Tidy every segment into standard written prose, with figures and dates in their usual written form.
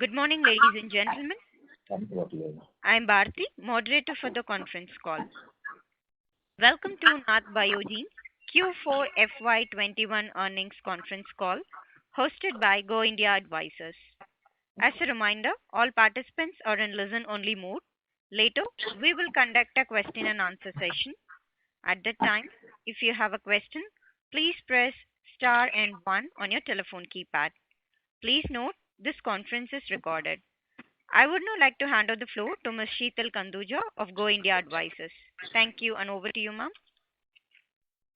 Good morning, ladies and gentlemen. I am Bharti, moderator for the conference call. Welcome to Nath Biogene's Q4 FY21 earnings conference call hosted by Go India Advisors. As a reminder, all participants are in listen only mode. Later, we will conduct a question and answer session. At that time, if you have a question, please press star and 1 on your telephone keypad. Please note this conference is recorded. I would now like to hand over the floor to Ms. Sheetal Kanduja of Go India Advisors. Thank you, and over to you, ma'am.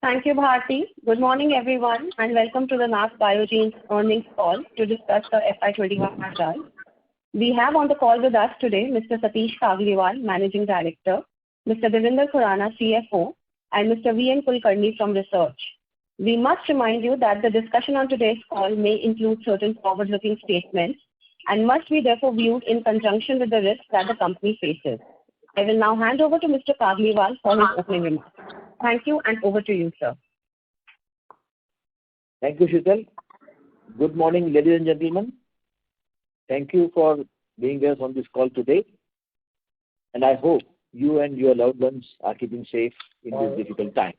Thank you, Bharti. Good morning, everyone, and welcome to the Nath Biogene's earnings call to discuss the FY21 results. We have on the call with us today Mr. Satish Kagliwal, Managing Director, Mr. Devinder Khurana, CFO, and Mr. V.N. Kulkarni from Research. We must remind you that the discussion on today's call may include certain forward-looking statements and must be therefore viewed in conjunction with the risks that the company faces. I will now hand over to Mr. Kagliwal for his opening remarks. Thank you, and over to you, sir. Thank you, Sheetal. Good morning, ladies and gentlemen. Thank you for being with us on this call today. And I hope you and your loved ones are keeping safe in these difficult times.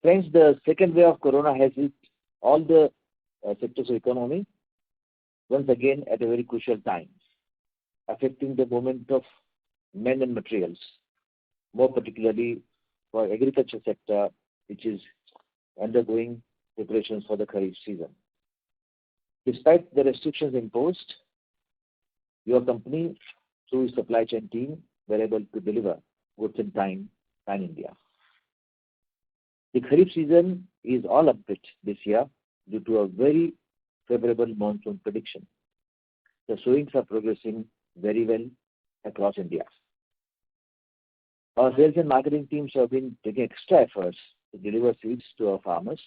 Friends, the second wave of corona has hit all the sectors of economy once again at a very crucial time, affecting the movement of men and materials, more particularly for agriculture sector, which is undergoing preparations for the Kharif season. Despite the restrictions imposed, your company, through its supply chain team, were able to deliver goods in time pan-India. The Kharif season is all upbeat this year due to a very favorable monsoon prediction. The sowings are progressing very well across India. Our sales and marketing teams have been taking extra efforts to deliver seeds to our farmers.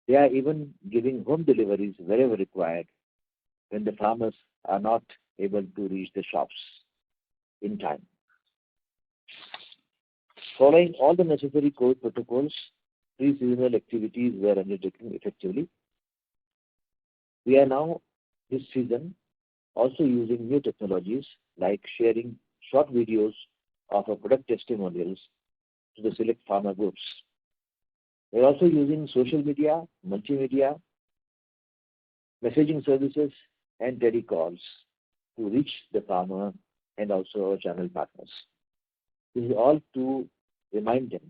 They are even giving home deliveries wherever required when the farmers are not able to reach the shops in time. Following all the necessary COVID protocols, pre-seasonal activities were undertaken effectively. We are now, this season, also using new technologies like sharing short videos of our product testimonials to the select farmer groups. We are also using social media, multimedia, messaging services, and telecalls to reach the farmer and also our channel partners. This is all to remind them,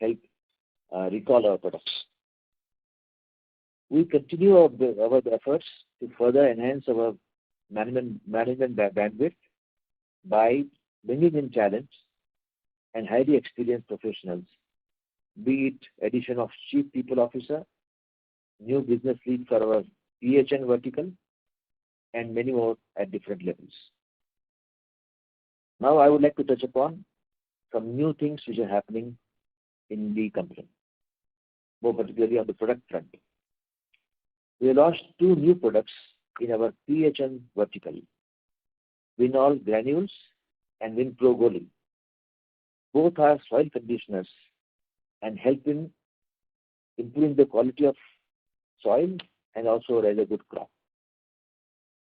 help recall our products. We continue our efforts to further enhance our management bandwidth by bringing in talent and highly experienced professionals, be it addition of Chief People Officer, new business lead for our PHN vertical, and many more at different levels. Now I would like to touch upon some new things which are happening in the company, more particularly on the product front. We launched 2 new products in our PHN vertical, Winall Granules and WinPro Goli. Both are soil conditioners and help in improving the quality of soil and also raise a good crop.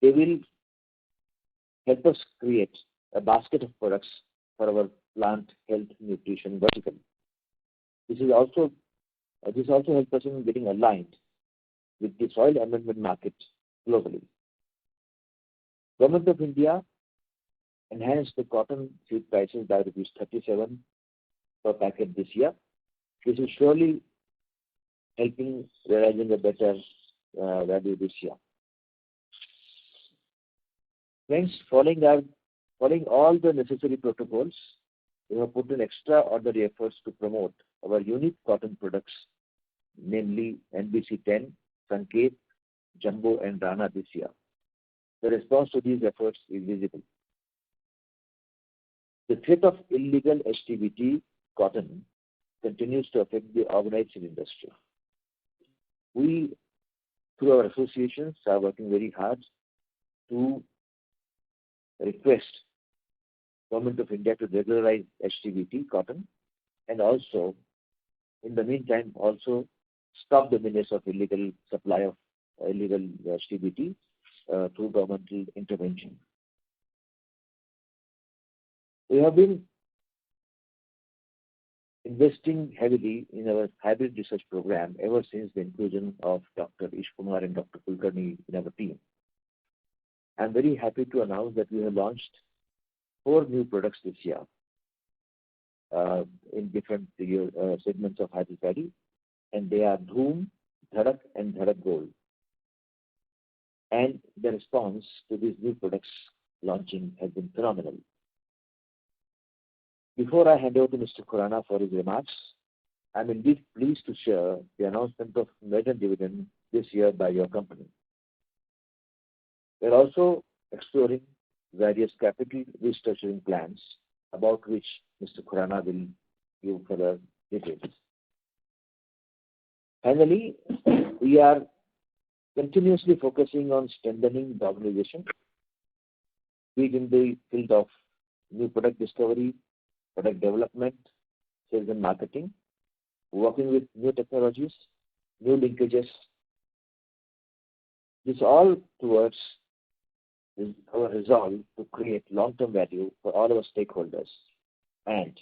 They will help us create a basket of products for our plant health nutrition vertical. This also helps us in getting aligned with the soil amendment market globally. Government of India enhanced the cotton seed prices by rupees 37 per packet this year. This is surely helping realizing a better value this year. Friends, following all the necessary protocols, we have put in extraordinary efforts to promote our unique cotton products, namely NBC 10, Sanket, Jumbo, and Rana this year. The response to these efforts is visible. The threat of illegal HTBT cotton continues to affect the organized seed industry. We, through our associations, are working very hard to request Government of India to regularize HTBT cotton and also, in the meantime, also stop the menace of illegal supply of illegal CBT through governmental intervention. We have been investing heavily in our hybrid research program ever since the inclusion of Dr. Ish Kumar and Dr. Kulkarni in our team. I'm very happy to announce that we have launched 4 new products this year in different segments of hybrid paddy, and they are Dhoom, Dhadak, and Dhadak Gold. And the response to these new products launching has been phenomenal. Before I hand over to Mr. Khurana for his remarks, I'm indeed pleased to share the announcement of maiden dividend this year by your company. We're also exploring various capital restructuring plans about which Mr. Khurana will give further details. Finally, we are continuously focusing on strengthening the organization, be it in the field of new product discovery, product development, sales and marketing, working with new technologies, new linkages. This all towards our resolve to create long-term value for all our stakeholders and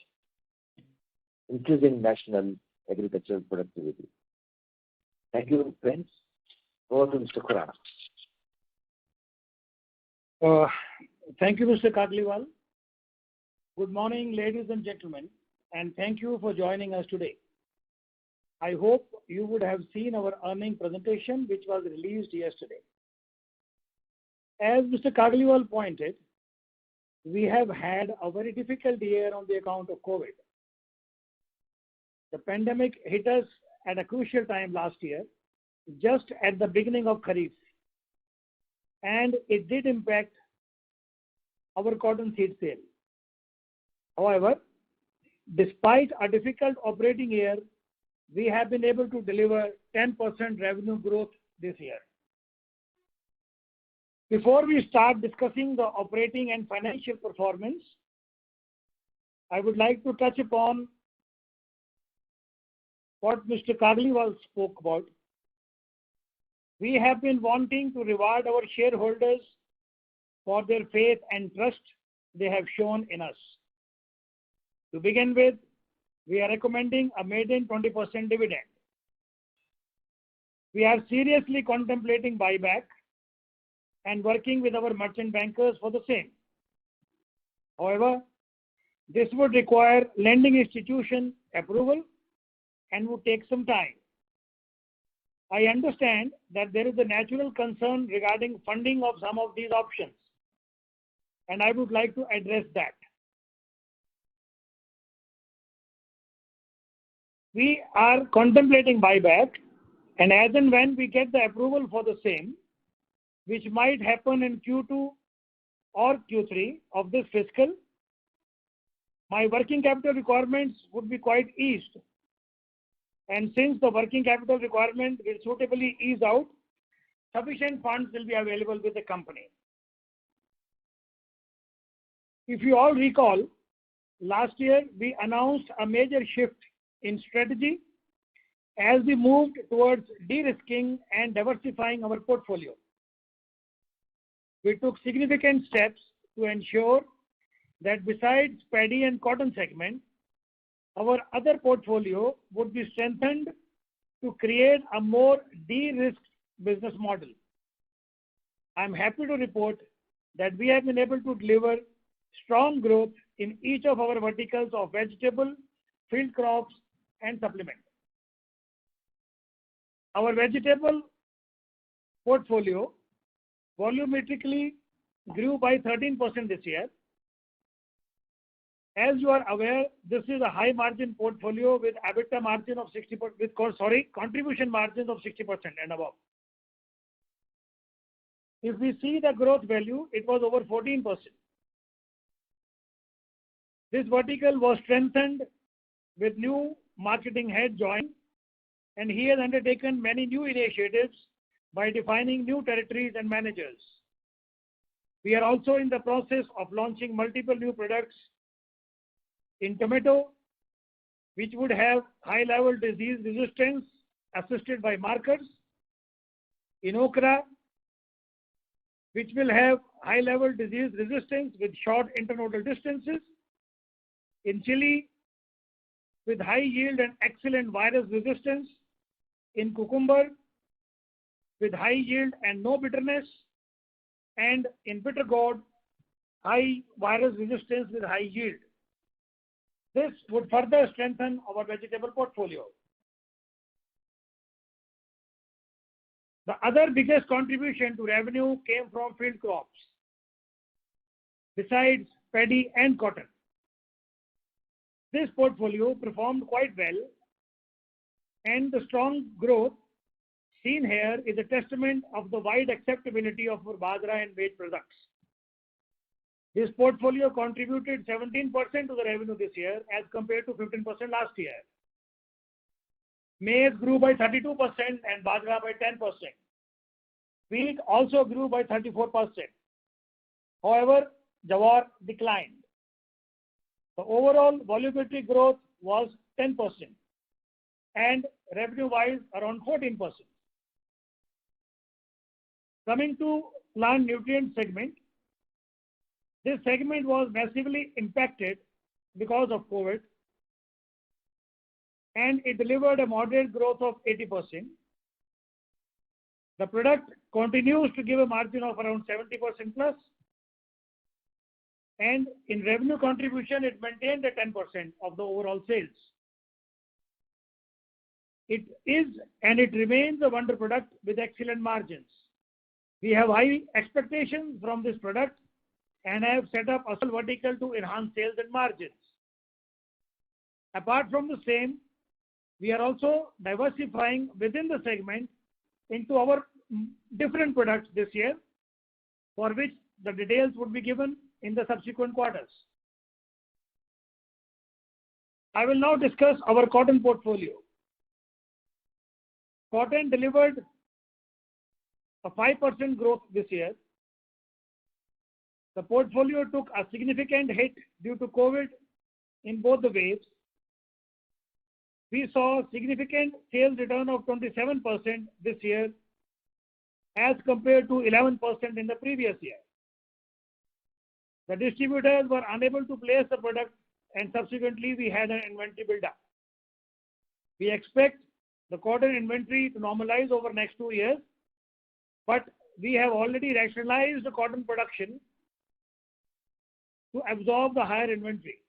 increasing national agricultural productivity. Thank you, friends. Over to Mr. Khurana. Thank you, Mr. Kagliwal. Good morning, ladies and gentlemen, and thank you for joining us today. I hope you would have seen our earnings presentation, which was released yesterday. As Mr. Kagliwal pointed, we have had a very difficult year on the account of COVID. The pandemic hit us at a crucial time last year, just at the beginning of Kharif, and it did impact our cotton seed sale. However, despite a difficult operating year, we have been able to deliver 10% revenue growth this year. Before we start discussing the operating and financial performance, I would like to touch upon what Mr. Kagliwal spoke about. We have been wanting to reward our shareholders for their faith and trust they have shown in us. To begin with, we are recommending a maiden 20% dividend. We are seriously contemplating buyback and working with our merchant bankers for the same. However, this would require lending institution approval and would take some time. I understand that there is a natural concern regarding funding of some of these options, and I would like to address that. We are contemplating buyback, and as and when we get the approval for the same, which might happen in Q2 or Q3 of this fiscal, my working capital requirements would be quite eased. And since the working capital requirement will suitably ease out, sufficient funds will be available with the company. If you all recall, last year we announced a major shift in strategy as we moved towards de-risking and diversifying our portfolio. We took significant steps to ensure that besides paddy and cotton segment, our other portfolio would be strengthened to create a more de-risked business model. I'm happy to report that we have been able to deliver strong growth in each of our verticals of vegetable, field crops, and supplement. Our vegetable portfolio volumetrically grew by 13% this year. As you are aware, this is a high margin portfolio with EBITDA margin of 60%, contribution margin of 60% and above. If we see the growth value, it was over 14%. This vertical was strengthened with new marketing head joined, and he has undertaken many new initiatives by defining new territories and managers. We are also in the process of launching multiple new products in tomato, which would have high-level disease resistance assisted by markers. in okra, which will have high-level disease resistance with short internodal distances, in chili, with high yield and excellent virus resistance, in cucumber, with high yield and no bitterness, and in bitter gourd, high virus resistance with high yield. This would further strengthen our vegetable portfolio. The other biggest contribution to revenue came from field crops, besides paddy and cotton. This portfolio performed quite well, and the strong growth seen here is a testament of the wide acceptability of our bajra and maize products. This portfolio contributed 17% to the revenue this year as compared to 15% last year. Maize grew by 32% and bajra by 10%. Wheat also grew by 34%. However, jawar declined. The overall volumetric growth was 10% and revenue-wise around 14%. Coming to plant nutrient segment, this segment was massively impacted because of COVID, and it delivered a moderate growth of 80%. The product continues to give a margin of around 70% plus, and in revenue contribution, it maintained at 10% of the overall sales. It is and it remains a wonder product with excellent margins. We have high expectations from this product and have set up a vertical to enhance sales and margins. Apart from the same, we are also diversifying within the segment into our different products this year, for which the details would be given in the subsequent quarters. I will now discuss our cotton portfolio. Cotton delivered a 5% growth this year. The portfolio took a significant hit due to COVID in both the waves. We saw significant sales return of 27% this year as compared to 11% in the previous year. The distributors were unable to place the product, and subsequently we had an inventory build-up. We expect the cotton inventory to normalize over the next 2 years, but we have already rationalized the cotton production to absorb the higher inventory.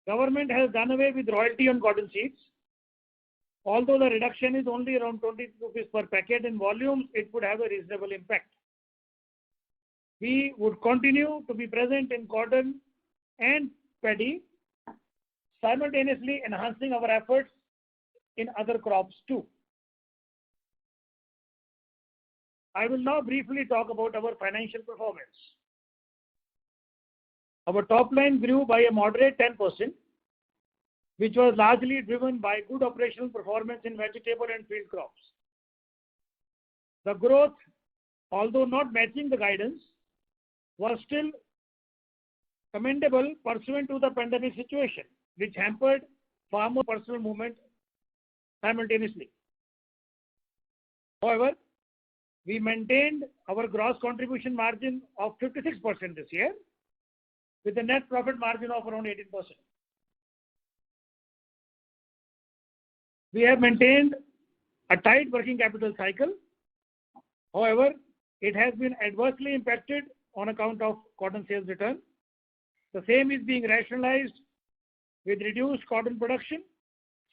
Government has done away with royalty on cotton seeds. Although the reduction is only around 20 rupees per packet in volumes, it would have a reasonable impact. We would continue to be present in cotton and paddy, simultaneously enhancing our efforts in other crops too. I will now briefly talk about our financial performance. Our top line grew by a moderate 10%, which was largely driven by good operational performance in vegetable and field crops. The growth, although not matching the guidance, was still commendable pursuant to the pandemic situation, which hampered farmer personal movement simultaneously. However, we maintained our gross contribution margin of 56% this year, with a net profit margin of around 18%. We have maintained a tight working capital cycle. However, it has been adversely impacted on account of cotton sales return. The same is being rationalized with reduced cotton production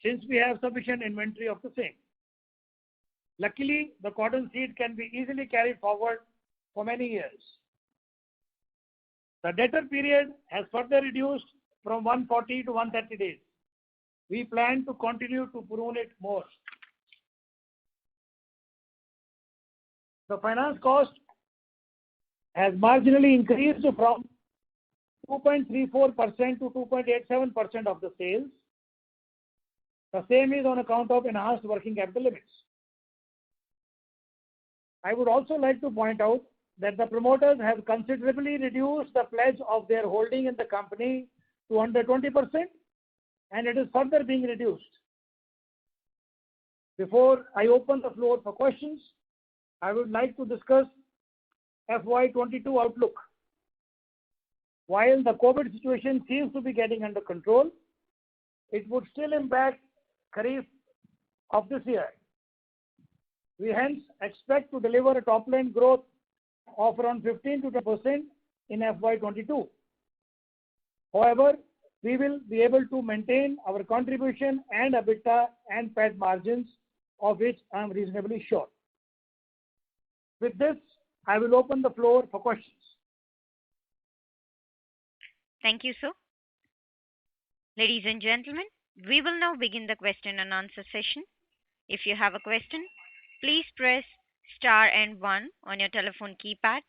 since we have sufficient inventory of the same. Luckily, the cotton seed can be easily carried forward for many years. The debtor period has further reduced from 140 to 130 days. We plan to continue to prune it more. The finance cost has marginally increased from 2.34% to 2.87% of the sales. The same is on account of enhanced working capital limits. I would also like to point out that the promoters have considerably reduced the pledge of their holding in the company to under 20%, and it is further being reduced. Before I open the floor for questions, I would like to discuss FY22 outlook. While the COVID situation seems to be getting under control, it would still impact Kharif of this year. We hence expect to deliver a top line growth of around 15 to 20% in FY22. However, we will be able to maintain our contribution and EBITDA and PAT margins, of which I am reasonably sure. With this, I will open the floor for questions. Thank you, sir. Ladies and gentlemen, we will now begin the question and answer session. If you have a question, please press star and 1 on your telephone keypad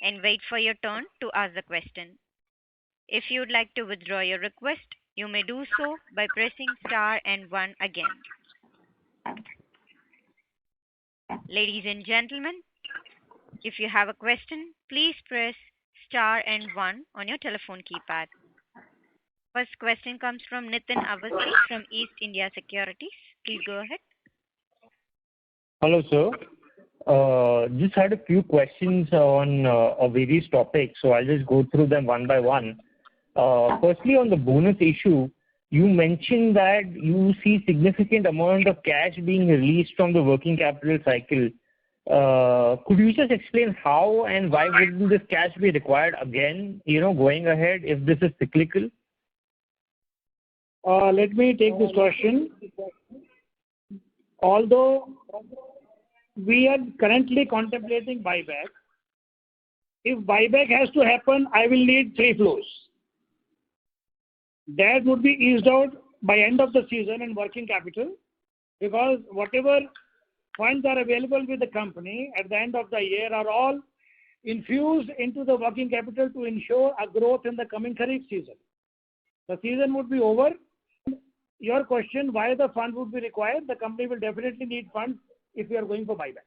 and wait for your turn to ask the question. If you would like to withdraw your request, you may do so by pressing star and 1 again. Ladies and gentlemen, if you have a question, please press star and 1 on your telephone keypad. First question comes from Nitin Awasthi from East India Securities. Please go ahead. Hello, sir. Just had a few questions on various topics, so I'll just go through them one by one. Firstly, on the bonus issue, you mentioned that you see significant amount of cash being released from the working capital cycle. Could you just explain how and why wouldn't this cash be required again, going ahead if this is cyclical? Let me take this question. Although we are currently contemplating buyback, if buyback has to happen, I will need 3 flows. That would be eased out by end of the season in working capital, because whatever funds are available with the company at the end of the year are all infused into the working capital to ensure a growth in the coming Kharif season. The season would be over. Your question, why the fund would be required, the company will definitely need funds if we are going for buyback.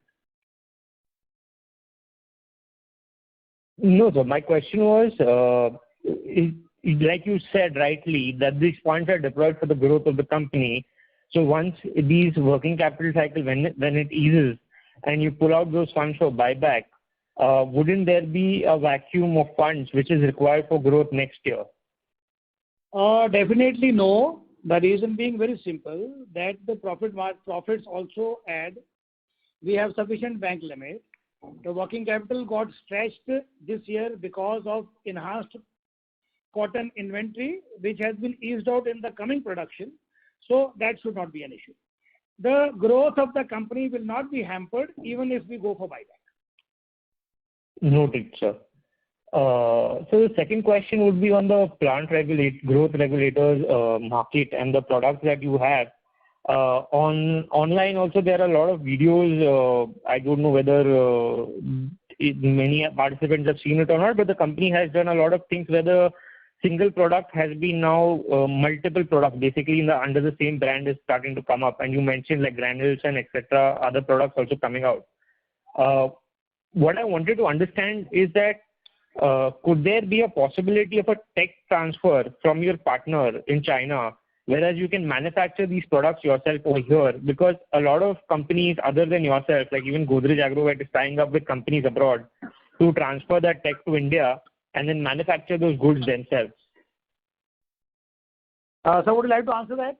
No, sir. My question was, like you said rightly, that these funds are deployed for the growth of the company. So once these working capital cycle, when it eases and you pull out those funds for buyback, wouldn't there be a vacuum of funds which is required for growth next year? Definitely no. The reason being very simple, that the profits also add. We have sufficient bank limit. The working capital got stretched this year because of enhanced cotton inventory, which has been eased out in the coming production. So that should not be an issue. The growth of the company will not be hampered even if we go for buyback. Noted, sir. So the second question would be on the growth regulators market and the products that you have. Online also there are a lot of videos. I don't know whether many participants have seen it or not, but the company has done a lot of things where the single product has been now multiple products, basically under the same brand is starting to come up. And you mentioned like granules and etc. other products also coming out. What I wanted to understand is that could there be a possibility of a tech transfer from your partner in China, whereas you can manufacture these products yourself over here? Because a lot of companies other than yourself, like even Godrej Agrovet, is tying up with companies abroad to transfer that tech to India and then manufacture those goods themselves. So would you like to answer that?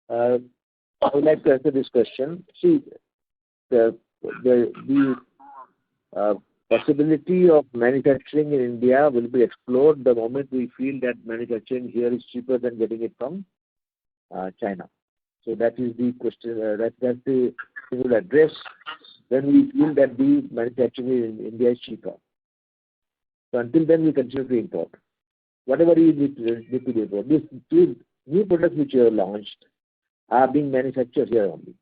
I would like to answer this question. See, the possibility of manufacturing in India will be explored the moment we feel that manufacturing here is cheaper than getting it from China. So that is the question. That's the we will address when we feel that the manufacturing in India is cheaper. So until then, we continue to import whatever you need to import. These 2 new products which are launched are being manufactured here only.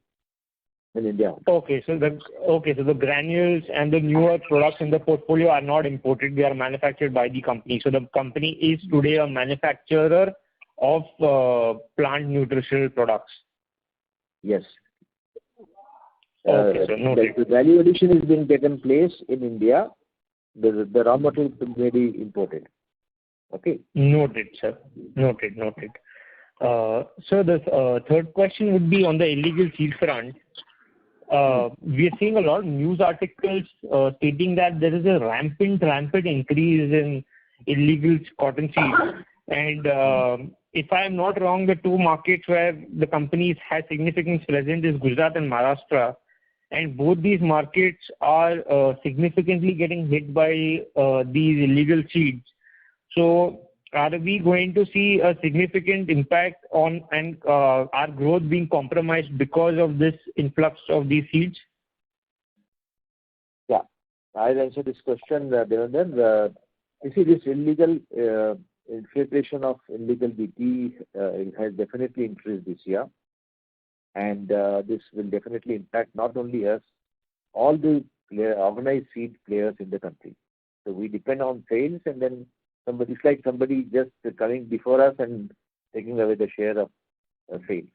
In India. Okay, so the granules and the newer products in the portfolio are not imported; they are manufactured by the company. So the company is today a manufacturer of plant nutritional products. Yes. Okay, so noted. The value addition is being taken place in India. The raw material may be imported. Okay. Noted, sir. Noted. So the third question would be on the illegal seed front. We are seeing a lot of news articles stating that there is a rampant increase in illegal cotton seeds. And if I am not wrong, the two markets where the companies have significant presence is Gujarat and Maharashtra. And both these markets are significantly getting hit by these illegal seeds. So are we going to see a significant impact on and our growth being compromised because of this influx of these seeds? Yeah, I'll answer this question, Devendra. You see, this illegal infiltration of illegal BT has definitely increased this year. And this will definitely impact not only us, all the organized seed players in the country. So we depend on sales, and then it's like somebody just coming before us and taking away the share of sales.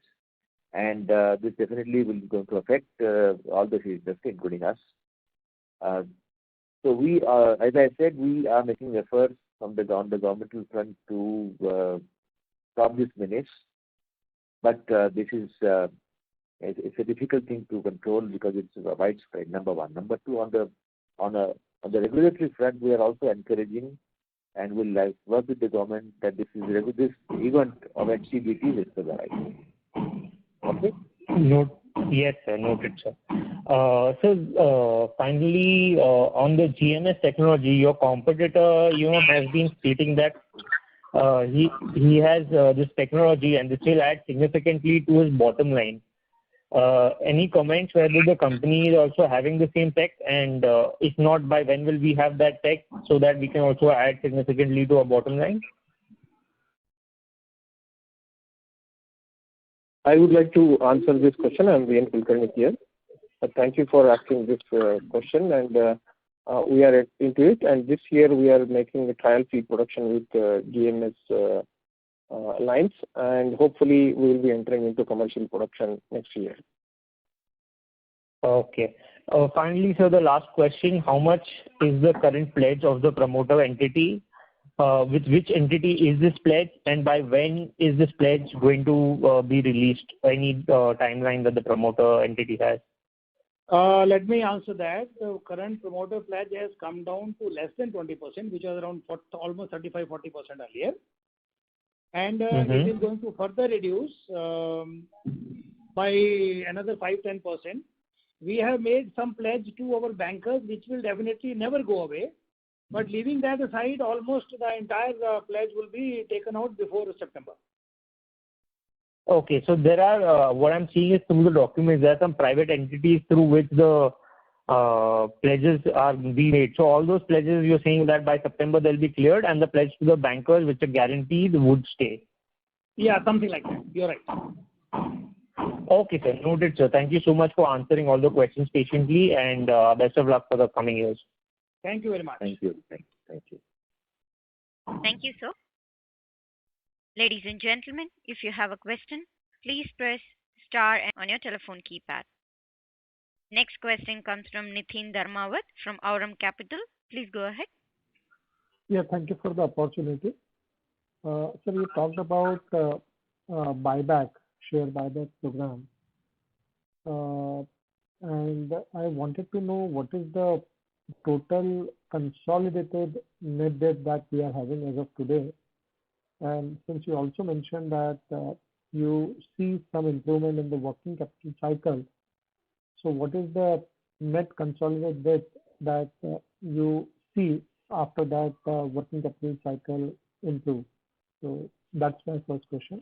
And this definitely will going to affect all the seed industry, including us. So we are, as I said, we are making efforts on the governmental front to stop this menace. But this is it's a difficult thing to control because it's widespread. Number one. Number two, on the regulatory front, we are also encouraging and will work with the government that this event of HCBT is regularized. Okay. Yes, sir. Noted, sir. So finally, on the GMS technology, your competitor, has been stating that he has this technology and this will add significantly to his bottom line. Any comments whether the company is also having the same tech, and if not, by when will we have that tech so that we can also add significantly to our bottom line? I would like to answer this question. I'm VN Kulkarni here. Thank you for asking this question, and we are into it. And this year we are making a trial feed production with GMS lines, and hopefully we will be entering into commercial production next year. Okay. Finally, sir, the last question: how much is the current pledge of the promoter entity? With which entity is this pledge, and by when is this pledge going to be released? Any timeline that the promoter entity has? Let me answer that. The current promoter pledge has come down to less than 20%, which was around almost 35-40% earlier. And it is going to further reduce by another 5-10%. We have made some pledge to our bankers, which will definitely never go away. But leaving that aside, almost the entire pledge will be taken out before September. Okay, so there are, what I'm seeing is through the documents, there are some private entities through which the pledges are being made. So all those pledges, you're saying that by September they'll be cleared, and the pledge to the bankers, which are guaranteed, would stay. Yeah, something like that. You're right. Okay, sir. Noted, sir. Thank you so much for answering all the questions patiently, and best of luck for the coming years. Thank you very much. Thank you. Thank you. Thank you, sir. Ladies and gentlemen, if you have a question, please press star on your telephone keypad. Next question comes from Nitin Dharmawat from Aurum Capital. Please go ahead. Yeah, thank you for the opportunity. So you talked about share buyback program. And I wanted to know what is the total consolidated net debt that we are having as of today. And since you also mentioned that you see some improvement in the working capital cycle, so what is the net consolidated debt that you see after that working capital cycle improve? So that's my first question.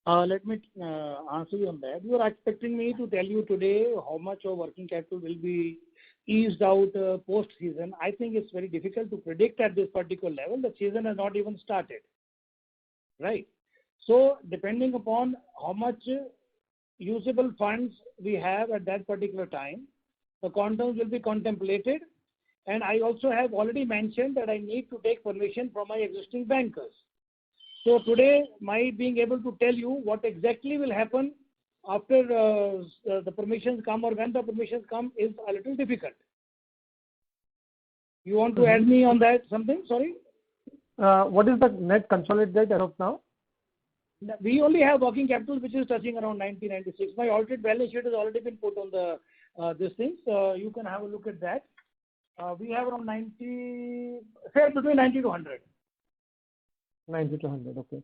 Let me answer you on that. You are expecting me to tell you today how much of working capital will be eased out post-season. I think it's very difficult to predict at this particular level. The season has not even started. Right? So depending upon how much usable funds we have at that particular time, the quantums will be contemplated. And I also have already mentioned that I need to take permission from my existing bankers. So today, my being able to tell you what exactly will happen after the permissions come or when the permissions come is a little difficult. You want to add me on that something? Sorry? What is the net consolidated debt as of now? We only have working capital which is touching around 90-96. My audited balance sheet has already been put on the this thing, so you can have a look at that. We have around 90, say between 90 to 100. 90 to 100, okay.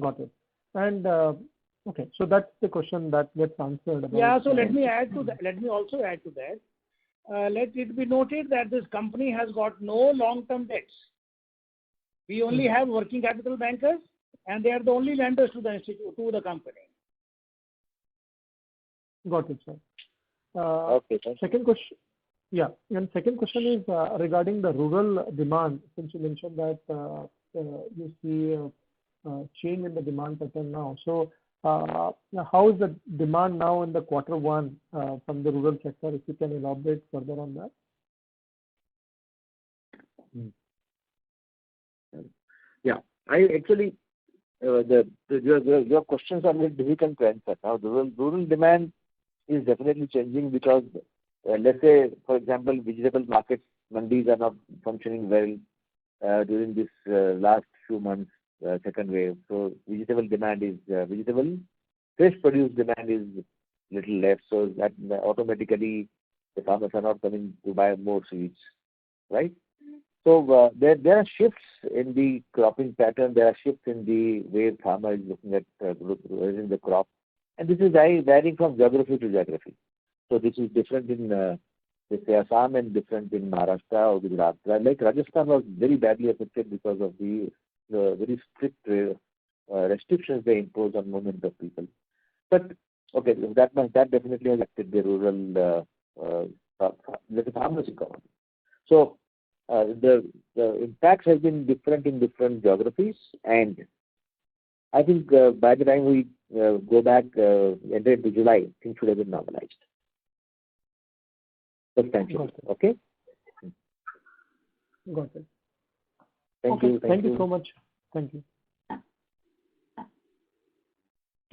Got it. And okay, so that's the question that gets answered. Yeah, so let me also add to that. Let it be noted that this company has got no long-term debts. We only have working capital bankers, and they are the only lenders to the institute, to the company. Got it, sir. Okay, thank you. Second question. Yeah, and second question is regarding the rural demand. Since you mentioned that you see a change in the demand pattern now. So, how is the demand now in the Q1 from the rural sector? If you can elaborate further on that. Yeah, I actually your questions are very difficult to answer. Now, the rural demand is definitely changing because let's say, for example, vegetable markets, mandis are not functioning well during this last few months, second wave. So vegetable demand is fresh produce demand is little less. So that automatically the farmers are not coming to buy more seeds, right? So there are shifts in the cropping pattern. There are shifts in the way farmer is looking at raising the crop, and this is varying from geography to geography. So this is different in let's say Assam and different in Maharashtra or Gujarat. Like Rajasthan was very badly affected because of the very strict restrictions they imposed on movement of people. But okay, that definitely has affected the rural the farmers' economy. So the impacts have been different in different geographies, and I think by the time we go back end into July, things should have been normalized. Substantially. Okay? Got it. Thank you. Thank you so much. Thank you.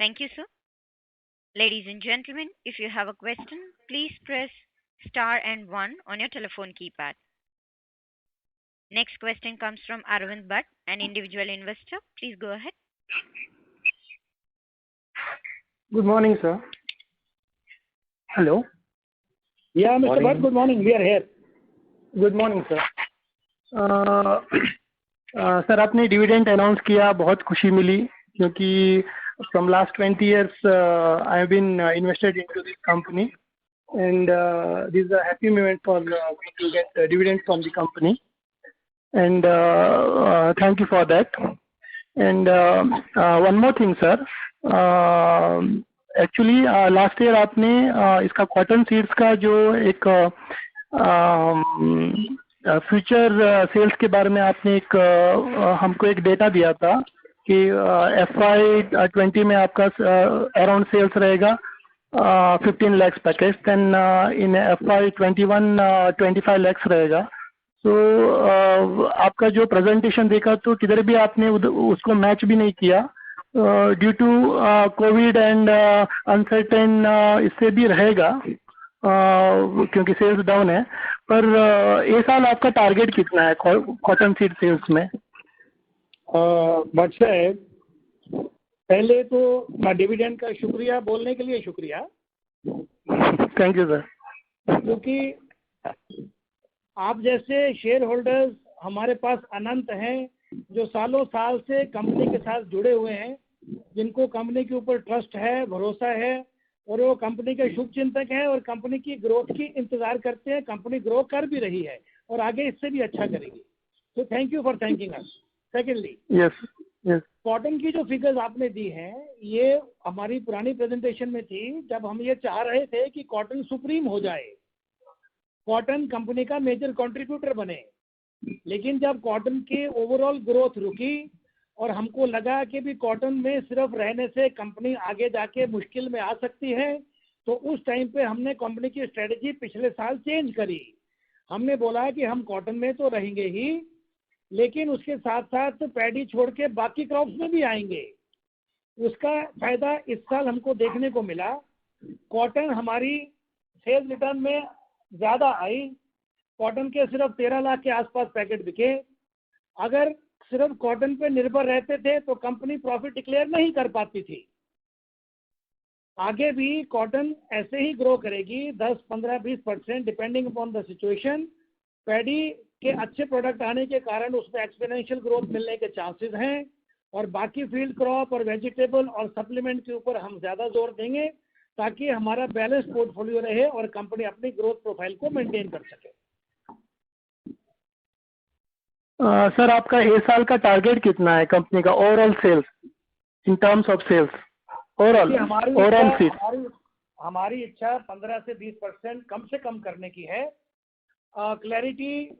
Thank you, sir. Ladies and gentlemen, if you have a question, please press star and 1 on your telephone keypad. Next question comes from Arvind Bhatt, an individual investor. Please go ahead. Good morning, sir. Hello. Yeah, Mr. Bhatt, good morning. We are here. Good morning, sir. Sir आपने dividend announce किया, बहुत खुशी मिली क्योंकि from last 20 years I have been invested into this company, and this is a happy moment for me to get dividend from the company, and thank you for that. And one more thing, sir. Actually last year आपने इसका cotton seeds का जो एक future sales के बारे में आपने एक हमको एक डेटा दिया था कि FY20 में आपका अराउंड सेल्स रहेगा 15 lakhs package, then in FY21 25 lakhs रहेगा. तो आपका जो प्रेजेंटेशन देखा तो किधर भी आपने उसको मैच भी नहीं किया due to covid and uncertain. इससे भी रहेगा क्योंकि सेल्स डाउन है. पर ये साल आपका टारगेट कितना है कॉटन सीड सेल्स में? बट साहब, पहले तो डिविडेंड का शुक्रिया बोलने के लिए शुक्रिया. Thank you sir. क्योंकि आप जैसे शेयर होल्डर्स हमारे पास अनंत हैं, जो सालों साल से कंपनी के साथ जुड़े हुए हैं, जिनको कंपनी के ऊपर ट्रस्ट है, भरोसा है, और वो कंपनी के शुभ चिंतक हैं और कंपनी की ग्रोथ की इंतजार करते हैं. कंपनी ग्रो कर भी रही है और आगे इससे भी अच्छा करेगी. तो thank you for thanking us. Secondly, yes cotton की जो फिगर्स आपने दी हैं, ये हमारी पुरानी प्रेजेंटेशन में थी जब हम ये चाह रहे थे कि कॉटन सुप्रीम हो जाए, कॉटन कंपनी का मेजर कंट्रीब्यूटर बने. लेकिन जब कॉटन की ओवरऑल ग्रोथ रुकी और हमको लगा कि भी कॉटन में सिर्फ रहने से कंपनी आगे जाके मुश्किल में आ सकती है, तो उस टाइम पे हमने कंपनी की स्ट्रेटजी पिछले साल चेंज करी. हमने बोला कि हम कॉटन में तो रहेंगे ही, लेकिन उसके साथ साथ पैडी छोड़ के बाकी क्रॉप्स में भी आएंगे. उसका फायदा इस साल हमको देखने को मिला. कॉटन हमारी सेल्स रिटर्न में ज़्यादा आई. कॉटन के सिर्फ 13 लाख के आसपास पैकेट बिके. अगर सिर्फ कॉटन पे निर्भर रहते थे तो कंपनी प्रॉफिट डिक्लेयर नहीं कर पाती थी। आगे भी कॉटन ऐसे ही ग्रो करेगी 10, 15, 20% depending upon the situation. Paddy के अच्छे प्रोडक्ट आने के कारण उसमें एक्सपोनेंशियल ग्रोथ मिलने के चांसेस हैं, और बाकी फील्ड क्रॉप और वेजिटेबल और सप्लीमेंट के ऊपर हम ज़्यादा जोर देंगे ताकि हमारा बैलेंस पोर्टफोलियो रहे और कंपनी अपनी ग्रोथ प्रोफाइल को मेंटेन कर सके। सर आपका इस साल का टारगेट कितना है कंपनी का overall sales in terms of sales overall seat? हमारी इच्छा 15 से 20% कम से कम करने की है। क्लैरिटी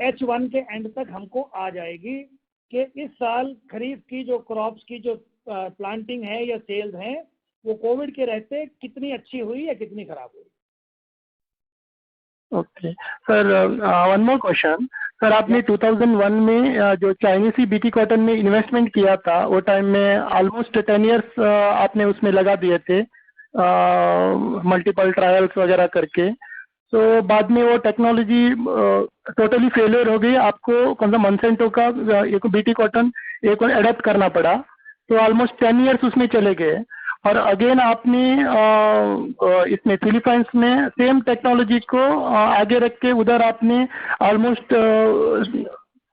H1 के एंड तक हमको आ जाएगी कि इस साल खरीफ की जो क्रॉप्स की जो प्लांटिंग है या सेल्स हैं वो कोविड के रहते कितनी अच्छी हुई या कितनी खराब हुई। Okay sir, one more question sir, आपने 2001 में जो चाइनीसी बीटी कॉटन में इन्वेस्टमेंट किया था वो टाइम में ऑलमोस्ट 10 इयर्स आपने उसमें लगा दिए थे मल्टीपल ट्रायल्स वगैरह करके। तो बाद में वो टेक्नोलॉजी टोटली फेलियर हो गई, आपको कौन सा मंसेंटो का एक बीटी कॉटन एक एडप्ट करना पड़ा, तो ऑलमोस्ट 10 इयर्स उसमें चले गए। और अगेन आपने इसमें फिलीपाइंस में सेम टेक्नोलॉजी को आगे रख के उधर आपने ऑलमोस्ट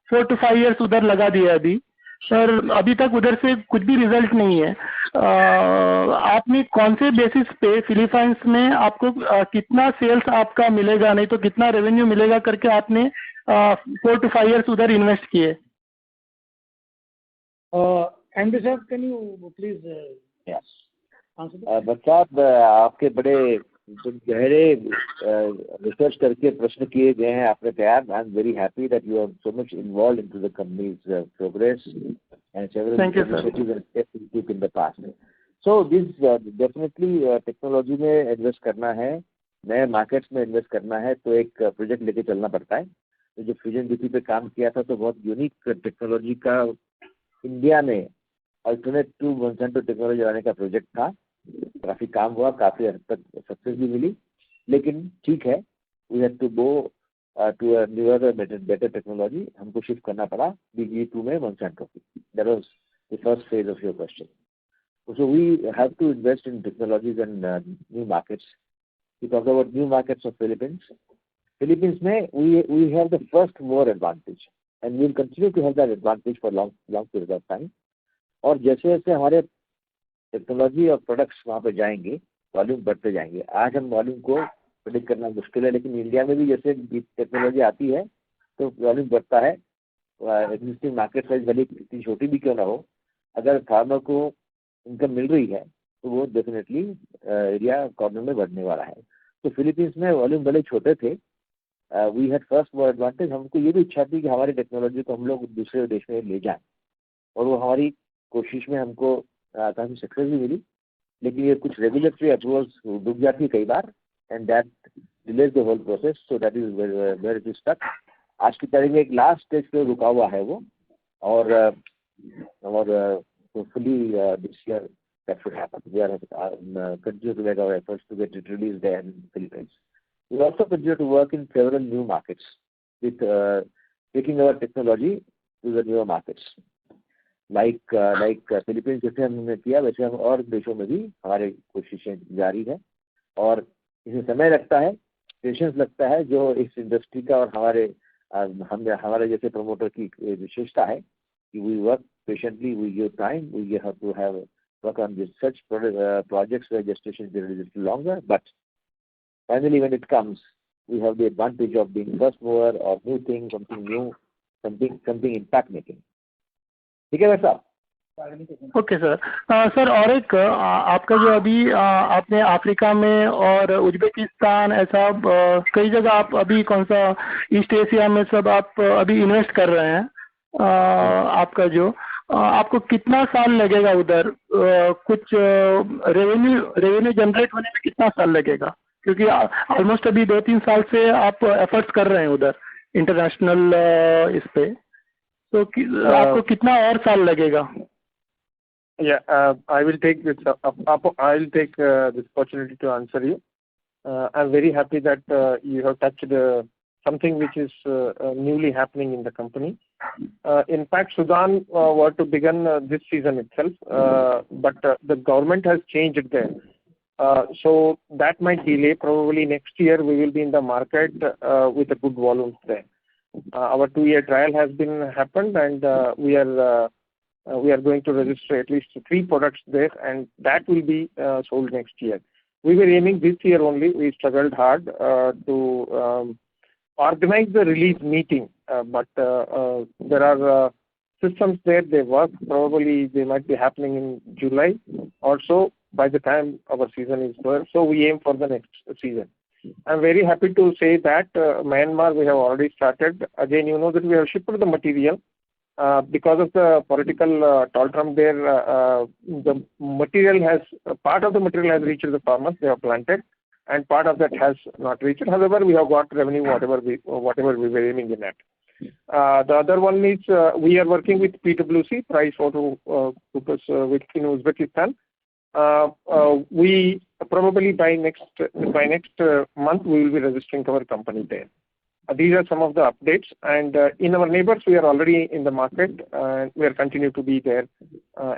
4 to 5 इयर्स उधर लगा दिया अभी। सर अभी तक उधर से कुछ भी रिजल्ट नहीं है। आपने कौन से बेसिस पे फिलीपाइंस में आपको कितना सेल्स आपका मिलेगा, नहीं तो कितना रेवेन्यू मिलेगा करके आपने 4 to 5 इयर्स उधर इन्वेस्ट किए? एमडी साहब कैन यू प्लीज बच्चा आपके बड़े गहरे रिसर्च करके प्रश्न किए गए हैं आपने तैयार। I am very happy that you are so much involve into the company's progress and several initiatives and steps you took in the past. So this definitely technology में इन्वेस्ट करना है, नए मार्केट्स में इन्वेस्ट करना है तो एक project लेके चलना पड़ता है। तो जो फ्यूजन ड्यूटी पे काम किया था तो बहुत यूनिक टेक्नोलॉजी का इंडिया में अल्टरनेट टू मोंसेंटो टेक्नोलॉजी लाने का प्रोजेक्ट था। काफ़ी काम हुआ, काफ़ी हद तक सक्सेस भी मिली, लेकिन ठीक है we have to go to a newer better technology. हमको शिफ्ट करना पड़ा BG2 में मोंसेंटो की। That was the first phase of your question. So we have to invest in technologies and new markets. We talk about new markets of Philippines में we have the first more advantage and we will continue to have that advantage for long period of time. और जैसे जैसे हमारे technology और products वहाँ पे जाएंगे volume बढ़ते जाएंगे। आज हम वॉल्यूम को प्रेडिक्ट करना मुश्किल है, लेकिन इंडिया में भी जैसे टेक्नोलॉजी आती है तो वॉल्यूम बढ़ता है। एग्जिस्टिंग मार्केट साइज भले इतनी छोटी भी क्यों ना हो, अगर फार्मर को इनकम मिल रही है तो वो डेफिनेटली एरिया कॉर्नर में बढ़ने वाला है। तो फिलीपींस में वॉल्यूम भले छोटे थे, we had first more advantage. हमको ये भी इच्छा थी कि हमारी टेक्नोलॉजी को हम लोग दूसरे देश में ले जाएं, और वो हमारी कोशिश में हमको काफ़ी सक्सेस भी मिली। लेकिन ये कुछ रेगुलेटरी अप्रूवल्स डूब जाती है कई बार and that delays the whole process. So that is where it is stuck. आज की तारीख में एक लास्ट स्टेज पे रुका हुआ है वो, और hopefully this year that should happen. We are continue to make our efforts to get it released there in Philippines. We also continue to work in several new markets with taking our technology to the new markets like Philippines. जैसे हमने किया वैसे हम और देशों में भी हमारी कोशिशें जारी है, और इसमें समय लगता है, पेशेंस लगता है, जो इस इंडस्ट्री का और हमारे जैसे प्रमोटर की विशेषता है कि we work patiently, we give time, we have to have work on this such projects where gestation period is little longer, but finally when it comes we have the advantage of being first mover or new thing, something new, something impact making. ठीक है वैसा। Okay sir. Sir और एक आपका जो अभी आपने Africa में और उज्बेकिस्तान ऐसा कई जगह आप अभी कौन सा ईस्ट एशिया में सब आप अभी इन्वेस्ट कर रहे हैं, आपका जो आपको कितना साल लगेगा उधर कुछ रेवेन्यू जनरेट होने में कितना साल लगेगा? क्योंकि ऑलमोस्ट अभी 2-3 साल से आप एफर्ट्स कर रहे हैं उधर इंटरनेशनल इस पे, तो आपको कितना और साल लगेगा? Yeah, I will take this opportunity to answer you. I'm very happy that you have touched something which is newly happening in the company. In fact, Sudan were to begin this season itself, but the government has changed there. So that might delay. Probably next year we will be in the market with a good volume there. Our 2-year trial has been happened, and we are going to register at least 3 products there, and that will be sold next year. We were aiming this year only. We struggled hard to organize the release meeting, but there are systems there. They work. Probably they might be happening in July or so by the time our season is over. So we aim for the next season. I'm very happy to say that Myanmar we have already started. Again, you know that we have shipped the material. Because of the political doldrum there, the material has part of the material has reached the farmers. They have planted, and part of that has not reached. However, we have got revenue whatever we were aiming in at. The other one is we are working with PwC, PricewaterhouseCoopers, with in Uzbekistan. We probably by next month we will be registering our company there. These are some of the updates, and in our neighbors we are already in the market, and we are continue to be there,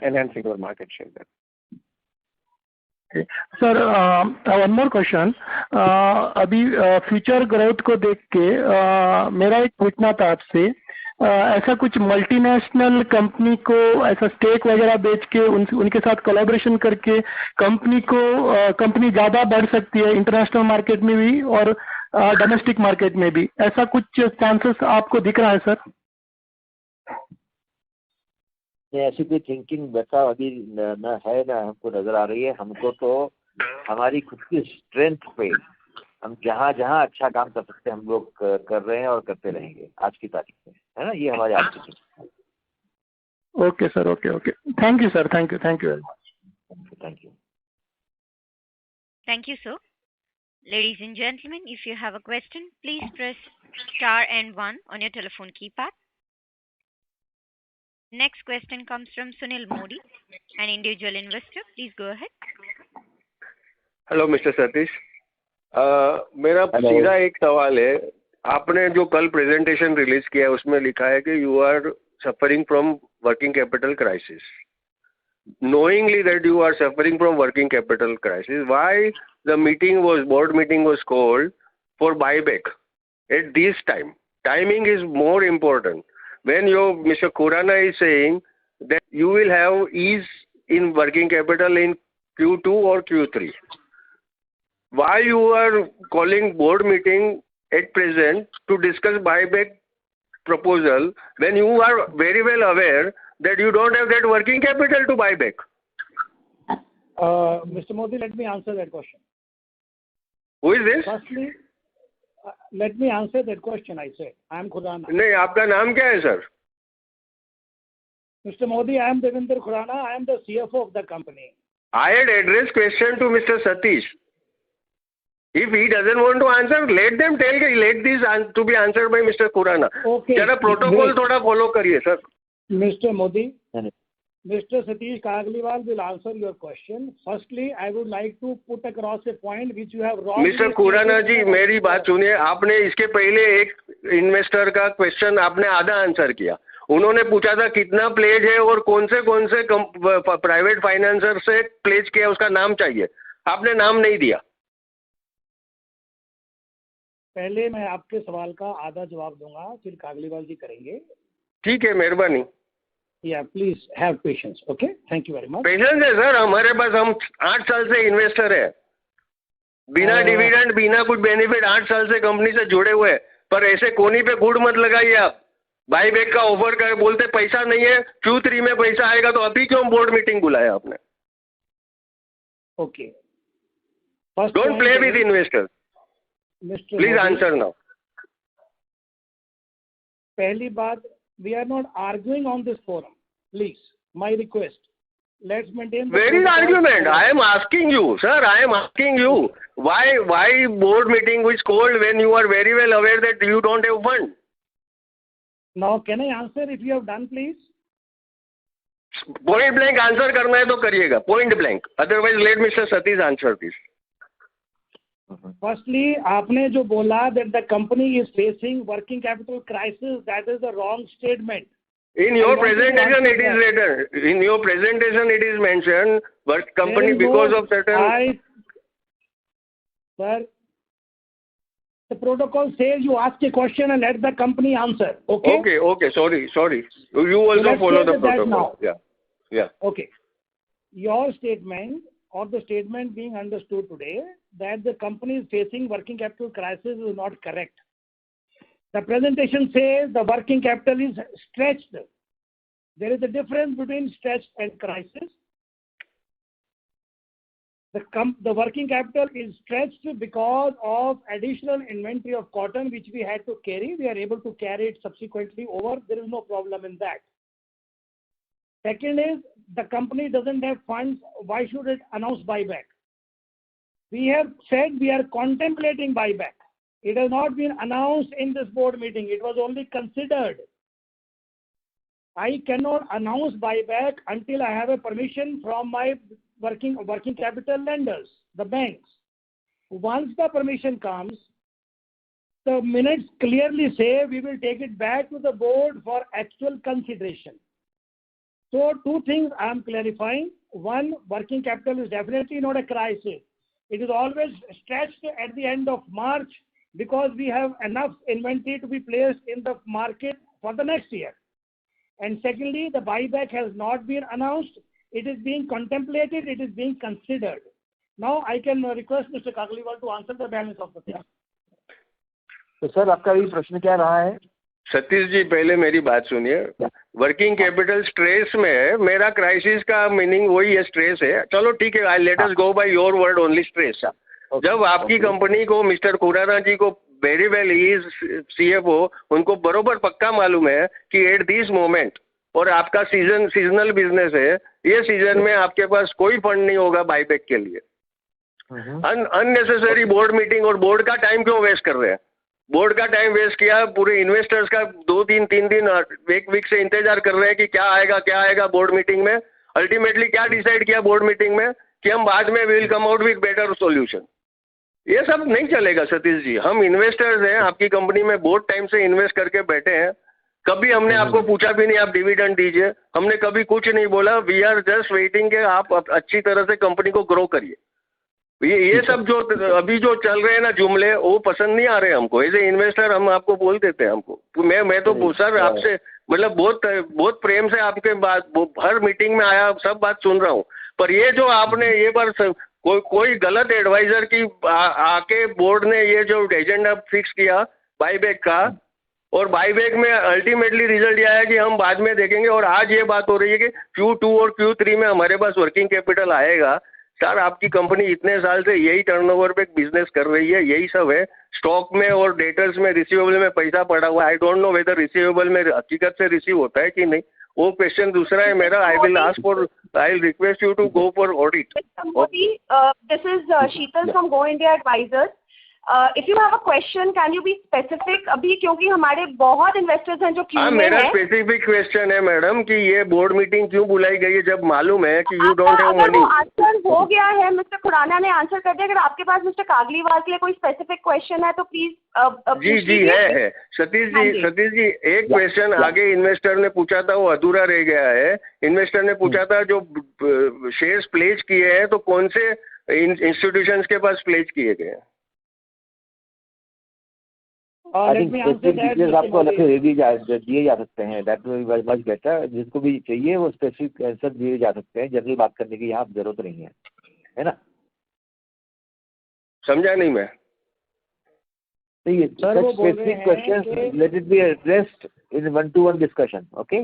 enhancing our market share there. Okay. Sir one more question, अभी future growth को देख के मेरा एक पूछना था आपसे, ऐसा कुछ मल्टीनेशनल कंपनी को ऐसा स्टेक वगैरह बेच के उनके साथ कोलैबोरेशन करके कंपनी ज़्यादा बढ़ सकती है इंटरनेशनल मार्केट में भी और डोमेस्टिक मार्केट में भी, ऐसा कुछ चांसेस आपको दिख रहा है सर? ऐसी कोई थिंकिंग वैसा अभी न है ना हमको नजर आ रही है। हमको तो हमारी खुद की स्ट्रेंथ पे हम जहाँ जहाँ अच्छा काम कर सकते हैं हम लोग कर रहे हैं और करते रहेंगे आज की तारीख में, है ना। ये हमारे आज की thinking. Okay sir, okay, thank you sir, thank you very much. Thank you, sir. Ladies and gentlemen, if you have a question, please press star and 1 on your telephone keypad. Next question comes from Sunil Modi, an individual investor. Please go ahead. Hello mister Satish, मेरा सीधा एक सवाल है। आपने जो कल presentation release किया है उसमें लिखा है कि you are suffering from working capital crisis. Knowingly that you are suffering from working capital crisis, why the board meeting was called for buyback at this time? Timing is more important. When Mr. Khurana is saying that you will have ease in working capital in Q2 or Q3, why you are calling board meeting at present to discuss buyback proposal when you are very well aware that you don't have that working capital to buy back? Mr. Modi, let me answer that question. Who is this? Firstly, let me answer that question. I said, I am Khurana. नहीं, आपका नाम क्या है sir? Mr. Modi, I am Devinder Khurana. I am the CFO of the company. I had addressed question to Mr. Satish. If he doesn't want to answer, let this to be answered by Mr. Khurana. Okay. जरा protocol थोड़ा follow करिए sir. Mr. Modi, Mr. Satish Kagliwal will answer your question. Firstly, I would like to put across a point which you have wrong. Mr. Khurana जी, मेरी बात सुनिए। आपने इसके पहले एक इन्वेस्टर का क्वेश्चन आपने आधा आंसर किया। उन्होंने पूछा था कितना प्लेज है और कौन से प्राइवेट फाइनेंसर से प्लेज किया, उसका नाम चाहिए। आपने नाम नहीं दिया। पहले मैं आपके सवाल का आधा जवाब दूंगा, फिर कागलीवाल जी करेंगे। ठीक है, मेहरबानी। Yeah, please have patience. Okay, thank you very much. Patience है सर हमारे पास। हम 8 साल से इन्वेस्टर है, बिना डिविडेंड बिना कुछ बेनिफिट 8 साल से कंपनी से जुड़े हुए। पर ऐसे कोनी पे गुड़ मत लगाइए आप। बाईबैक का ऑफर कर बोलते पैसा नहीं है, Q3 में पैसा आएगा, तो अभी क्यों बोर्ड मीटिंग बुलाया आपने? Okay. Don't play with investors. Please answer now. पहली बात, we are not arguing on this forum. Please, my request. Let's maintain. Where is argument? I am asking you, sir. I am asking you why board meeting was called when you are very well aware that you don't have fund. Now, can I answer if you have done, please? Point blank answer करना है तो करिएगा, point blank. Otherwise, let Mr. Satish answer this. Firstly, आपने जो बोला that the company is facing working capital crisis, that is a wrong statement. In your presentation, it is written. In your presentation, it is mentioned. But company because of certain. Sir, the protocol says you ask a question and let the company answer. Okay. Okay. Sorry. You also follow the protocol. Yeah. Okay. Your statement or the statement being understood today that the company is facing working capital crisis is not correct. The presentation says the working capital is stretched. There is a difference between stretched and crisis. The working capital is stretched because of additional inventory of cotton which we had to carry. We are able to carry it subsequently over. There is no problem in that. Second is the company doesn't have funds. Why should it announce buyback? We have said we are contemplating buyback. It has not been announced in this board meeting. It was only considered. I cannot announce buyback until I have a permission from my working capital lenders, the banks. Once the permission comes, the minutes clearly say we will take it back to the board for actual consideration. So two things I am clarifying. One, working capital is definitely not a crisis. It is always stretched at the end of March because we have enough inventory to be placed in the market for the next year. And secondly, the buyback has not been announced. It is being contemplated. It is being considered. Now I can request Mr. Kagliwal to answer the balance of the thing. तो sir आपका भी प्रश्न क्या रहा है? सतीश जी पहले मेरी बात सुनिए. वर्किंग कैपिटल स्ट्रेस में है. मेरा क्राइसिस का मीनिंग वही है, स्ट्रेस है. चलो ठीक है, I let us go by your word only stress. जब आपकी कंपनी को मिस्टर खुराना जी को very well he is CFO, उनको बरोबर पक्का मालूम है कि एट दिस मोमेंट और आपका सीजनल बिजनेस है, ये सीजन में आपके पास कोई फंड नहीं होगा बाईबैक के लिए. अननेसेसरी बोर्ड मीटिंग और बोर्ड का टाइम क्यों वेस्ट कर रहे हैं? बोर्ड का टाइम वेस्ट किया, पूरे इन्वेस्टर्स का 2 दिन 3 दिन एक वीक से इंतजार कर रहे हैं कि क्या आएगा बोर्ड मीटिंग में. अल्टीमेटली क्या डिसाइड किया बोर्ड मीटिंग में कि हम बाद में will come out with better solution. ये सब नहीं चलेगा सतीश जी. हम इन्वेस्टर्स हैं आपकी कंपनी में, बहुत टाइम से इन्वेस्ट करके बैठे हैं. कभी हमने आपको पूछा भी नहीं आप डिविडेंड दीजिए, हमने कभी कुछ नहीं बोला. वी आर जस्ट वेटिंग के आप अच्छी तरह से कंपनी को ग्रो करिए. ये सब जो अभी जो चल रहे हैं ना जुमले, वो पसंद नहीं आ रहे हमको. एज ए इन्वेस्टर हम आपको बोल देते हैं. हमको मैं तो सर आपसे मतलब बहुत प्रेम से आपके बात हर मीटिंग में आया, सब बात सुन रहा हूँ. पर ये जो आपने ये बार कोई गलत एडवाइजर की आके बोर्ड ने ये जो एजेंडा फिक्स किया बाईबैक का, और बाईबैक में अल्टीमेटली रिजल्ट यह आया कि हम बाद में देखेंगे. और आज ये बात हो रही है कि Q2 और Q3 में हमारे पास वर्किंग कैपिटल आएगा. सर आपकी कंपनी इतने साल से यही टर्नओवर पे बिजनेस कर रही है, यही सब है. स्टॉक में और डेटर्स में रिसीवेबल में पैसा पड़ा हुआ है. I don't know whether receivable में हकीकत से रिसीव होता है कि नहीं, वो क्वेश्चन दूसरा है मेरा. I will ask for, I will request you to go for audit. This is Sheetal from Go India Advisors. If you have a question, can you be specific? अभी क्योंकि हमारे बहुत इन्वेस्टर्स हैं जो क्यू में हैं. मेरा स्पेसिफिक क्वेश्चन है मैडम कि ये बोर्ड मीटिंग क्यों बुलाई गई है जब मालूम है कि you don't have money. Answer हो गया है, मिस्टर खुराना ने आंसर कर दिया. अगर आपके पास मिस्टर कागलीवाल के लिए कोई स्पेसिफिक क्वेश्चन है तो प्लीज. जी है सतीश जी एक क्वेश्चन आगे इन्वेस्टर ने पूछा था, वो अधूरा रह गया है. इन्वेस्टर ने पूछा था जो शेयर्स प्लेज किए हैं तो कौन से इंस्टीट्यूशंस के पास प्लेज किए गए हैं. आपको अलग से दिए जा सकते हैं. That will much better. जिसको भी चाहिए वो स्पेसिफिक आंसर दिए जा सकते हैं. जनरल बात करने की यहाँ जरूरत नहीं है ना. समझा नहीं मैं. Specific question let it be addressed in 1-to-1 discussion. Okay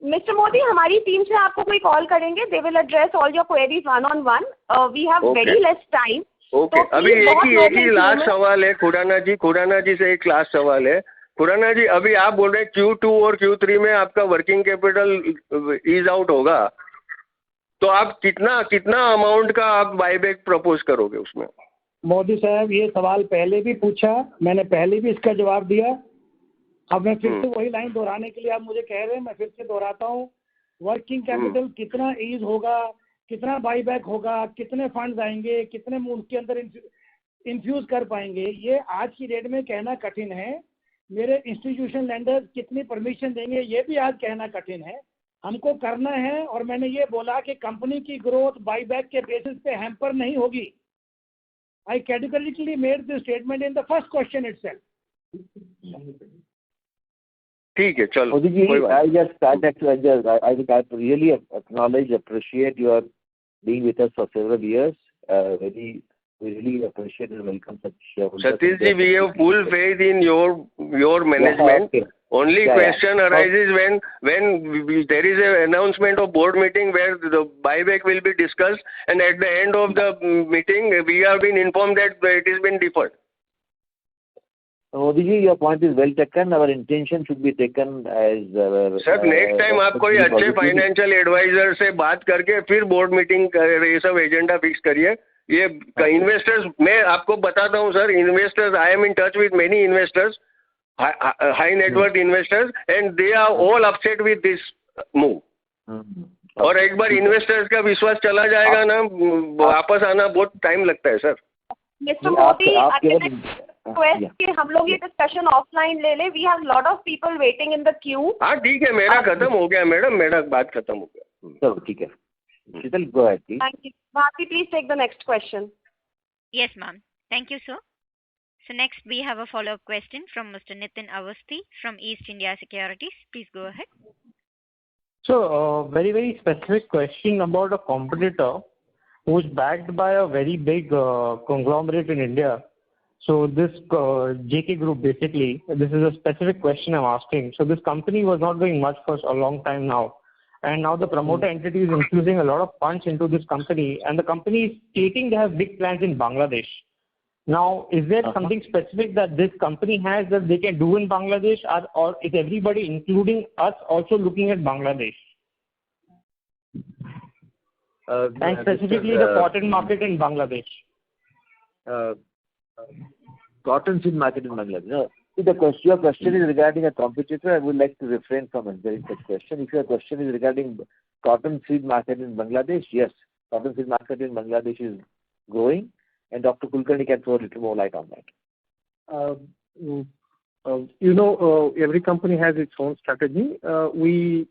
mister Modi, हमारी टीम से आपको कोई कॉल करेंगे. They will address all your queries 1-on-1. We have very less time. Okay अभी एक ही लास्ट सवाल है खुराना जी से एक लास्ट सवाल है. खुराना जी अभी आप बोल रहे हैं Q2 और Q3 में आपका वर्किंग कैपिटल ईज आउट होगा, तो आप कितना अमाउंट का आप बाईबैक प्रपोज करोगे उसमें? मोदी साहब ये सवाल पहले भी पूछा, मैंने पहले भी इसका जवाब दिया. अब मैं फिर से वही लाइन दोहराने के लिए आप मुझे कह रहे हैं, मैं फिर से दोहराता हूँ. वर्किंग कैपिटल कितना ईज होगा, कितना बाईबैक होगा, कितने फंड्स आएंगे, कितने उसके अंदर इन्फ्यूज कर पाएंगे, ये आज की डेट में कहना कठिन है। मेरे इंस्टीट्यूशन लेंडर्स कितनी परमिशन देंगे ये भी आज कहना कठिन है। हमको करना है, और मैंने ये बोला कि कंपनी की ग्रोथ बाईबैक के बेसिस पे हैम्पर नहीं होगी। I categorically made this statement in the first question itself. ठीक है, चलो। Modi ji, I think I really acknowledge, appreciate your being with us for several years. We really appreciate and welcome such shareholders. Satish ji, we have full faith in your management. Yeah, okay. Only question arises when there is an announcement of board meeting where the buyback will be discussed, and at the end of the meeting we have been informed that it has been deferred. Modi ji, your point is well taken. Our intention should be taken as sir next time आप कोई अच्छे financial adviser से बात करके फिर board meeting ये सब agenda fix करिए। ये इन्वेस्टर्स, मैं आपको बताता हूँ sir, investors, I am in touch with many investors, high net worth investors, and they are all upset with this move. और एक बार इन्वेस्टर्स का विश्वास चला जाएगा ना, वापस आना बहुत टाइम लगता है सर। मिस्टर मोदी, रिक्वेस्ट कि हम लोग ये डिस्कशन ऑफलाइन ले लें। We have lot of people waiting in the queue. हाँ ठीक है, मेरा खत्म हो गया मैडम, मेरा बात खत्म हो गया। चलो ठीक है, Shital, go ahead please. Thank you. Bharti, please take the next question. Yes, ma'am. Thank you, sir. So next we have a follow-up question from Mr. Nitin Awasthi from East India Securities. Please go ahead. So, very, very specific question about a competitor who is backed by a very big conglomerate in India. So this JK Group, basically, this is a specific question I'm asking. So this company was not doing much for a long time now. And now the promoter entity is infusing a lot of punch into this company, and the company is stating they have big plans in Bangladesh. Now, is there something specific that this company has that they can do in Bangladesh, or is everybody, including us, also looking at Bangladesh? And specifically the cotton market in Bangladesh. Cotton seed market in Bangladesh. No, your question is regarding a competitor. I would like to refrain from answering such question. If your question is regarding cotton seed market in Bangladesh, yes, cotton seed market in Bangladesh is growing, and Dr. Kulkarni can throw a little more light on that. Every company has its own strategy. We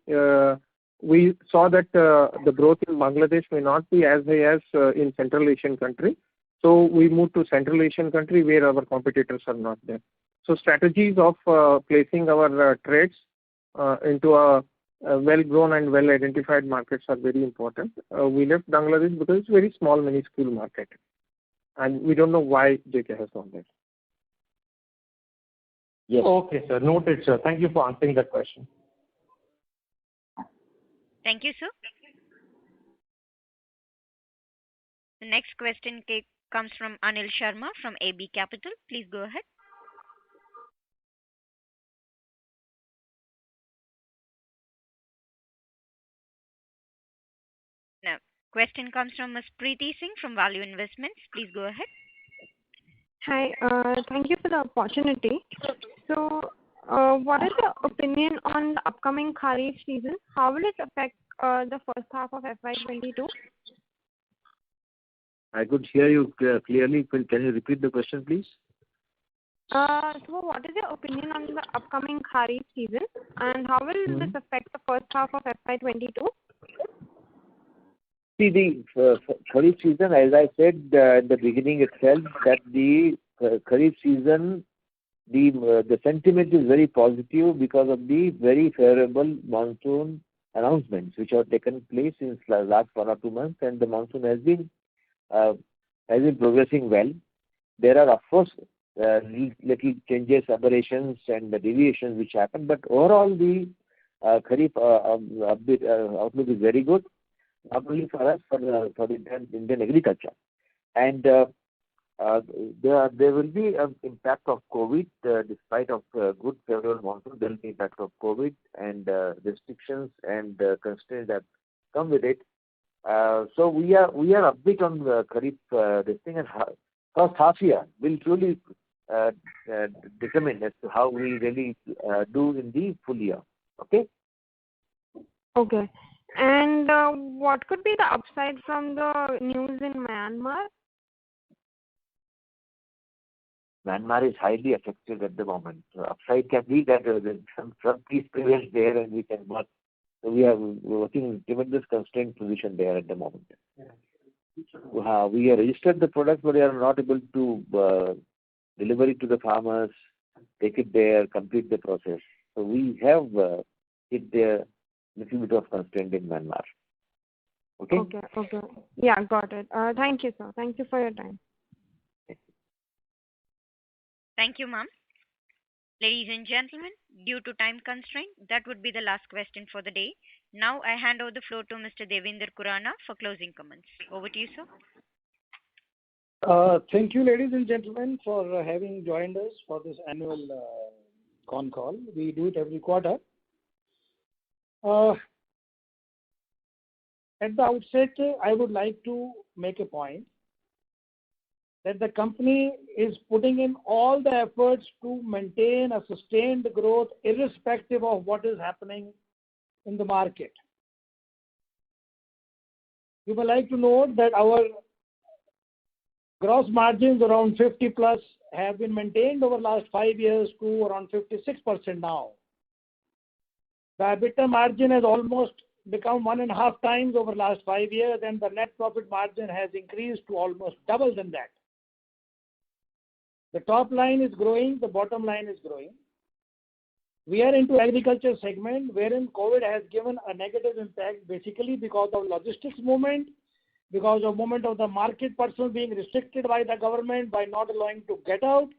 saw that the growth in Bangladesh may not be as high as in Central Asian country. So we moved to Central Asian country where our competitors are not there. So strategies of placing our trades into a well-grown and well-identified markets are very important. We left Bangladesh because it's a very small, minuscule market. And we don't know why JK has done that. Yes. Okay, sir. Noted, sir. Thank you for answering that question. Thank you, sir. The next question comes from Anil Sharma from AB Capital. Please go ahead. Now, question comes from Ms. Preeti Singh from Value Investments. Please go ahead. Hi, thank you for the opportunity. So, what is your opinion on the upcoming Kharif season? How will it affect the first half of FY22? I could hear you clearly. Can you repeat the question, please? So, what is your opinion on the upcoming Kharif season, and how will this affect the first half of FY22? See, the Kharif season, as I said at the beginning itself, that the Kharif season, the sentiment is very positive because of the very favorable monsoon announcements which have taken place since last 1 or 2 months, and the monsoon has been progressing well. There are, of course, little changes, aberrations, and deviations which happen, but overall the Kharif outlook is very good, not only for us, for the Indian agriculture. And there will be an impact of COVID, despite of good favorable monsoon. There will be impact of COVID and restrictions and constraints that come with it. So we are upbeat on the Kharif this thing, and first half year will truly determine as to how we really do in the full year. Okay. Okay. And what could be the upside from the news in Myanmar? Myanmar is highly affected at the moment. Upside can be that some peace prevails there and we can work. So we're working in tremendous constrained position there at the moment. We have registered the product, but we are not able to deliver it to the farmers, take it there, complete the process. So we have hit there little bit of constraint in Myanmar. Okay? Okay. Yeah, got it. Thank you, sir. Thank you for your time. Thank you, ma'am. Ladies and gentlemen, due to time constraint, that would be the last question for the day. Now I hand over the floor to Mr. Devinder Kurana for closing comments. Over to you, sir. Thank you, ladies and gentlemen, for having joined us for this annual con call. We do it every quarter. At the outset, I would like to make a point that the company is putting in all the efforts to maintain a sustained growth irrespective of what is happening in the market. You would like to note that our gross margins around 50 plus have been maintained over the last 5 years to around 56% now. The EBITDA margin has almost become 1.5 times over the last 5 years, and the net profit margin has increased to almost double than that. The top line is growing, the bottom line is growing. We are into agriculture segment wherein COVID has given a negative impact basically because of logistics movement, because of movement of the market person being restricted by the government by not allowing to get out,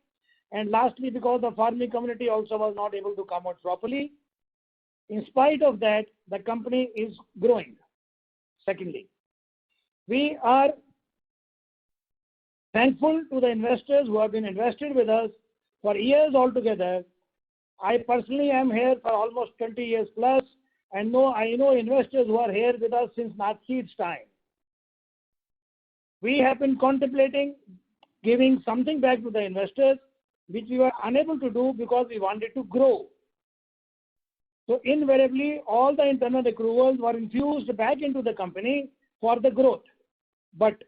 and lastly because the farming community also was not able to come out properly. In spite of that, the company is growing. Secondly, we are thankful to the investors who have been invested with us for years altogether. I personally am here for almost 20 years plus, and I know investors who are here with us since Nathseed's time. We have been contemplating giving something back to the investors, which we were unable to do because we wanted to grow. So invariably, all the internal accruals were infused back into the company for the growth. But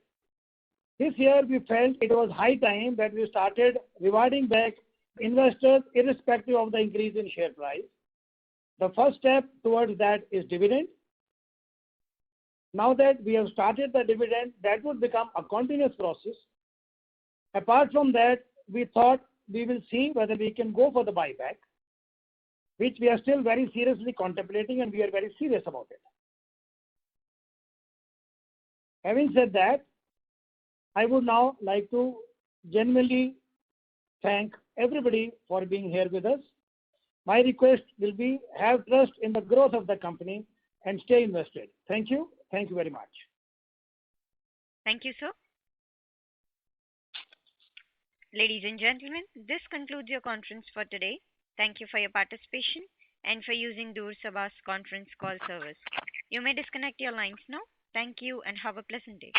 this year we felt it was high time that we started rewarding back investors irrespective of the increase in share price. The first step towards that is dividend. Now that we have started the dividend, that would become a continuous process. Apart from that, we thought we will see whether we can go for the buyback, which we are still very seriously contemplating, and we are very serious about it. Having said that, I would now like to genuinely thank everybody for being here with us. My request will be have trust in the growth of the company and stay invested. Thank you. Thank you very much. Thank you, sir. Ladies and gentlemen, this concludes your conference for today. Thank you for your participation and for using Dur Sabha's conference call service. You may disconnect your lines now. Thank you and have a pleasant day.